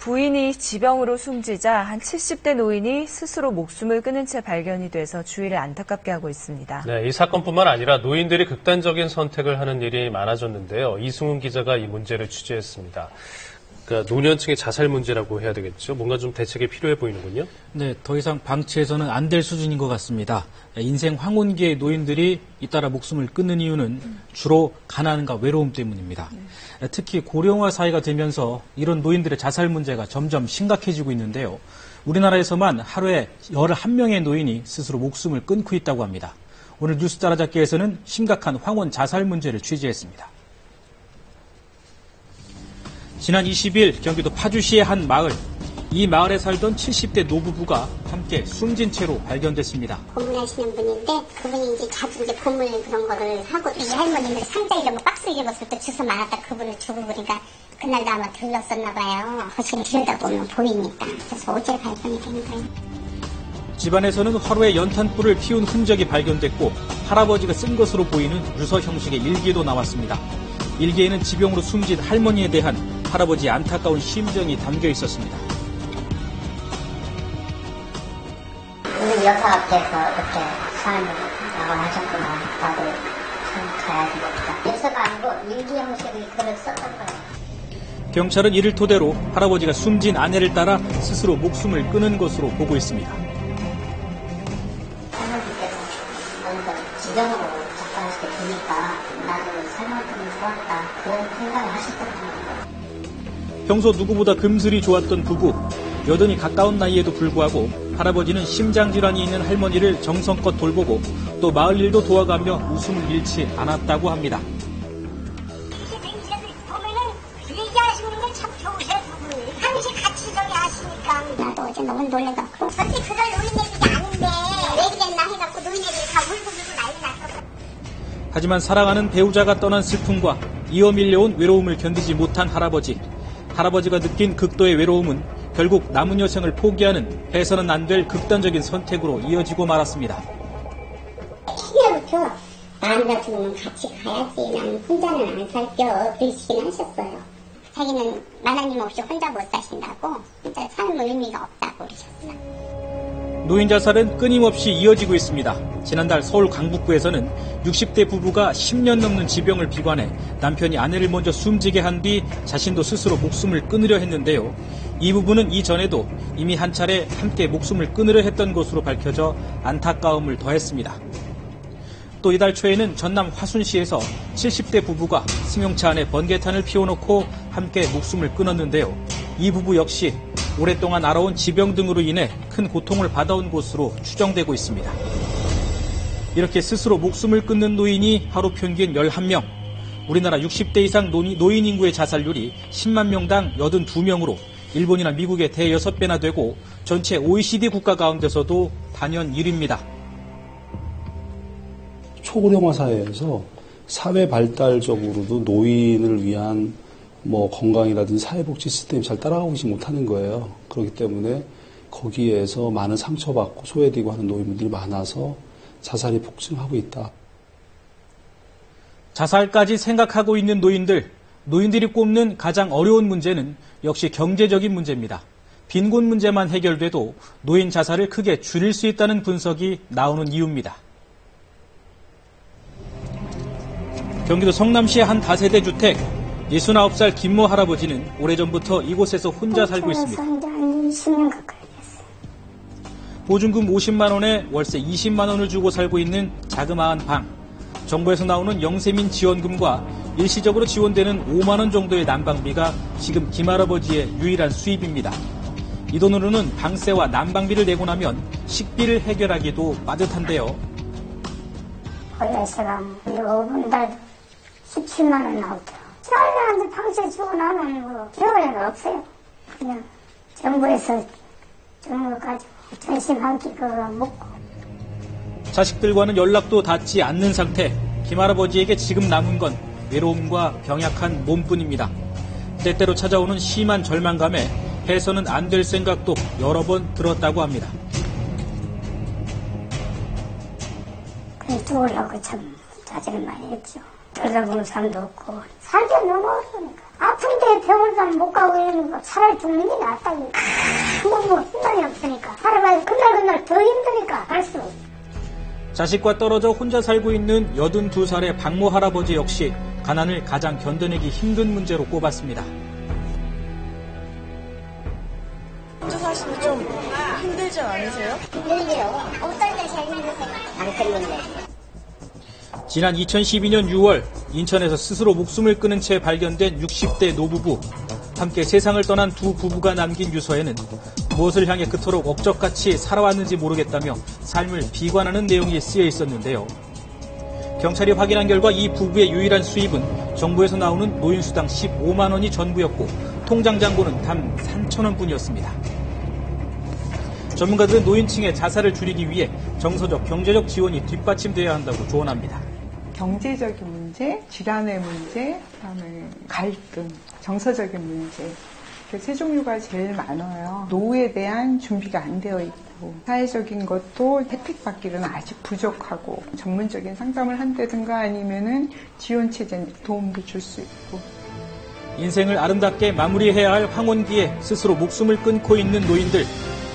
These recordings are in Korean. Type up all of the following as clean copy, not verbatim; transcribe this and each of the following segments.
부인이 지병으로 숨지자 한 70대 노인이 스스로 목숨을 끊은 채 발견이 돼서 주위를 안타깝게 하고 있습니다. 네, 이 사건뿐만 아니라 노인들이 극단적인 선택을 하는 일이 많아졌는데요. 이승훈 기자가 이 문제를 취재했습니다. 그러니까 노년층의 자살 문제라고 해야 되겠죠. 뭔가 좀 대책이 필요해 보이는군요. 네, 더 이상 방치해서는 안 될 수준인 것 같습니다. 인생 황혼기의 노인들이 잇따라 목숨을 끊는 이유는 주로 가난과 외로움 때문입니다. 특히 고령화 사회가 되면서 이런 노인들의 자살 문제가 점점 심각해지고 있는데요. 우리나라에서만 하루에 11명의 노인이 스스로 목숨을 끊고 있다고 합니다. 오늘 뉴스 따라잡기에서는 심각한 황혼 자살 문제를 취재했습니다. 지난 20일 경기도 파주시의 한 마을, 이 마을에 살던 70대 노부부가 함께 숨진 채로 발견됐습니다. 고문하시는 분인데 그분이 이제 자주 이제 고문 그런 거를 하고 이 할머니는 상자 잃어버 박스 잃어봤을 때 주워 많았다 그분을 주고 그러니까 그날도 아마 들렀었나 봐요. 거실 들여다보면 보이니까. 그래서 어제 발견이 된 거예요. 집안에서는 화로에 연탄불을 피운 흔적이 발견됐고 할아버지가 쓴 것으로 보이는 유서 형식의 일기도 나왔습니다. 일기에는 지병으로 숨진 할머니에 대한 할아버지의 안타까운 심정이 담겨 있었습니다. 우리 여사 앞에서 이렇게 삶을 나가셨구나. 나도 참 가야 되겠다. 여사가 아니고 일기 형식의 글을 썼던 거예요. 경찰은 이를 토대로 할아버지가 숨진 아내를 따라 스스로 목숨을 끊은 것으로 보고 있습니다. 할아버지께서 먼저 지병으로 작가하실 때 보니까 나도 살만큼 좋았다. 그런 생각을 하셨던 거예요. 평소 누구보다 금슬이 좋았던 부부, 여든이 가까운 나이에도 불구하고 할아버지는 심장질환이 있는 할머니를 정성껏 돌보고 또 마을 일도 도와가며 웃음을 잃지 않았다고 합니다. 보면은 얘기하시는 게 참 좋으세요, 부분이. 항상 같이 저기 하시니까. 나도 어제 너무 놀래갖고. 절대 그럴 노인 얘기가 아닌데 왜 그랬나 해갖고 노인 얘기를 다 울고 난리 났어. 하지만 사랑하는 배우자가 떠난 슬픔과 이어 밀려온 외로움을 견디지 못한 할아버지. 할아버지가 느낀 극도의 외로움은 결국 남은 여생을 포기하는 해서는 안 될 극단적인 선택으로 이어지고 말았습니다. 처음부터 마누라 죽으면 같이 가야지. 나는 혼자는 안 살겨. 그러시긴 하셨어요. 자기는 마나님 없이 혼자 못 사신다고. 진짜 사는 의미가 없다고 그러셨어요. 노인 자살은 끊임없이 이어지고 있습니다. 지난달 서울 강북구에서는 60대 부부가 10년 넘는 지병을 비관해 남편이 아내를 먼저 숨지게 한 뒤 자신도 스스로 목숨을 끊으려 했는데요. 이 부부는 이전에도 이미 한 차례 함께 목숨을 끊으려 했던 것으로 밝혀져 안타까움을 더했습니다. 또 이달 초에는 전남 화순시에서 70대 부부가 승용차 안에 번개탄을 피워놓고 함께 목숨을 끊었는데요. 이 부부 역시 오랫동안 알아온 지병 등으로 인해 큰 고통을 받아온 것으로 추정되고 있습니다. 이렇게 스스로 목숨을 끊는 노인이 하루 평균 11명, 우리나라 60대 이상 노인 인구의 자살률이 10만 명당 82명으로 일본이나 미국의 대6배나 되고 전체 OECD 국가 가운데서도 단연 1위입니다. 초고령화 사회에서 사회 발달적으로도 노인을 위한 건강이라든지 사회복지 시스템이 잘 따라가지 못하는 거예요. 그렇기 때문에 거기에서 많은 상처받고 소외되고 하는 노인분들이 많아서 자살이 폭증하고 있다. 자살까지 생각하고 있는 노인들이 꼽는 가장 어려운 문제는 역시 경제적인 문제입니다. 빈곤 문제만 해결돼도 노인 자살을 크게 줄일 수 있다는 분석이 나오는 이유입니다. 경기도 성남시의 한 다세대 주택, 69살 김모 할아버지는 오래전부터 이곳에서 혼자 살고 있습니다. 보증금 50만 원에 월세 20만 원을 주고 살고 있는 자그마한 방. 정부에서 나오는 영세민 지원금과 일시적으로 지원되는 5만 원 정도의 난방비가 지금 김 할아버지의 유일한 수입입니다. 이 돈으로는 방세와 난방비를 내고 나면 식비를 해결하기도 빠듯한데요. 월세가 5분달 17만 원 나오더라고요. 사람들한테 방세 주고 나면 겨울에는 없어요. 그냥 정부에서 주는 거 가지고 전심 한 끼 그거 먹고. 자식들과는 연락도 닿지 않는 상태. 김 할아버지에게 지금 남은 건 외로움과 병약한 몸뿐입니다. 때때로 찾아오는 심한 절망감에 해서는 안 될 생각도 여러 번 들었다고 합니다. 그래 죽으려고 참 자제를 많이 했죠. 들여다보는 사람도 없고. 살기가 너무 어려우니까. 아픈데 병원도 못 가고 이러는 거 차라리 죽는 게 낫다니까. 뭐 힘만이 없으니까. 살아봐야 그날 더 힘드니까 갈수록. 자식과 떨어져 혼자 살고 있는 82살의 박모 할아버지 역시 가난을 가장 견뎌내기 힘든 문제로 꼽았습니다. 혼자 사시면 좀 힘들지 않으세요? 힘들죠. 어떨 때 제일 힘드세요? 안 끊는데. 지난 2012년 6월 인천에서 스스로 목숨을 끊은 채 발견된 60대 노부부. 함께 세상을 떠난 두 부부가 남긴 유서에는 무엇을 향해 그토록 억적같이 살아왔는지 모르겠다며 삶을 비관하는 내용이 쓰여 있었는데요. 경찰이 확인한 결과 이 부부의 유일한 수입은 정부에서 나오는 노인수당 15만 원이 전부였고 통장 잔고는 단 3천 원뿐이었습니다. 전문가들은 노인층의 자살을 줄이기 위해 정서적, 경제적 지원이 뒷받침돼야 한다고 조언합니다. 경제적인 문제, 질환의 문제, 그다음에 갈등, 정서적인 문제. 세 종류가 제일 많아요. 노후에 대한 준비가 안 되어 있고 사회적인 것도 혜택받기는 아직 부족하고 전문적인 상담을 한다든가 아니면은 지원체제 도움도 줄 수 있고. 인생을 아름답게 마무리해야 할 황혼기에 스스로 목숨을 끊고 있는 노인들.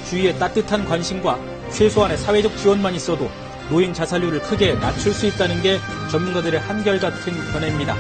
주위의 따뜻한 관심과 최소한의 사회적 지원만 있어도 노인 자살률을 크게 낮출 수 있다는 게 전문가들의 한결같은 견해입니다.